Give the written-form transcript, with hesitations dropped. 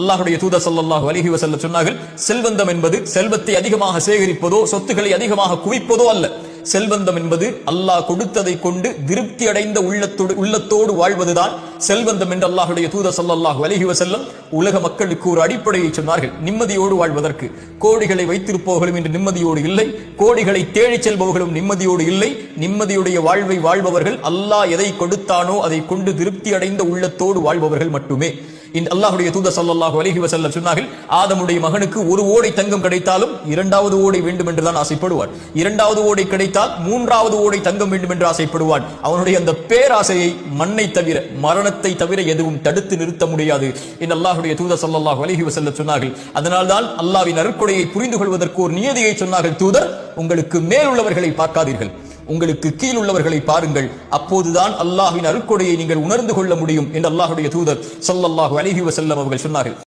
அல்லாஹ்வுடைய தூதர் ஸல்லல்லாஹு அலைஹி வஸல்லம் சொன்னார்கள், செல்வந்தம் என்பது செல்வத்தை அதிகமாக சேகரிப்பதோ சொத்துக்களை அதிகமாக குவிப்பதோ அல்ல. செல்வந்தம் என்பது அல்லாஹ் கொடுத்ததை கொண்டு திருப்தி அடைந்த உள்ளத்தோடு வாழ்வதுதான் செல்வந்தம் என்று அல்லாஹ்வுடைய தூதர் ஸல்லல்லாஹு அலைஹி வஸல்லம் உலக மக்களுக்கு ஒரு அடிப்படையை சொன்னார்கள். நிம்மதியோடு வாழ்வதற்கு கோடிகளை வைத்திருப்பவர்களும் இன்று நிம்மதியோடு இல்லை, கோடிகளை தேடிச் செல்பவர்களும் நிம்மதியோடு இல்லை. நிம்மதியுடைய வாழ்வை வாழ்பவர்கள் அல்லாஹ் எதை கொடுத்தானோ அதை கொண்டு திருப்தி அடைந்த உள்ளத்தோடு வாழ்பவர்கள் மட்டுமே. அல்லாஹ்வுடைய தூதர் ஸல்லல்லாஹு அலைஹி வஸல்லம் சொன்னார்கள், ஆதமுடைய மகனுக்கு ஒரு ஓடை தங்கம் கிடைத்தாலும் இரண்டாவது ஓடை வேண்டும் என்றுதான் ஆசைப்படுவான். இரண்டாவது ஓடை கிடைத்தால் மூன்றாவது ஓடை தங்கம் வேண்டும் என்று ஆசைப்படுவான். அவனுடைய அந்த பேராசையை மண்ணை தவிர மரணத்தை தவிர எதுவும் தடுத்து நிறுத்த முடியாது என்று அல்லாஹ்வுடைய தூதர் ஸல்லல்லாஹு அலைஹி வஸல்லம் சொன்னார்கள். அதனால்தான் அல்லாஹ்வின் அருட்கொடையை புரிந்து கொள்வதற்கு ஒரு நியதியை சொன்னார்கள். தூதர், உங்களுக்கு மேல் உள்ளவர்களை பார்க்காதீர்கள், உங்களுக்கு கீழ் உள்ளவர்களை பாருங்கள், அப்போதுதான் அல்லாஹ்வின் அருட்கொடையை நீங்கள் உணர்ந்து கொள்ள முடியும் என்று அல்லாஹ்வுடைய தூதர் ஸல்லல்லாஹு அலைஹி வஸல்லம் அவர்கள் சொன்னார்கள்.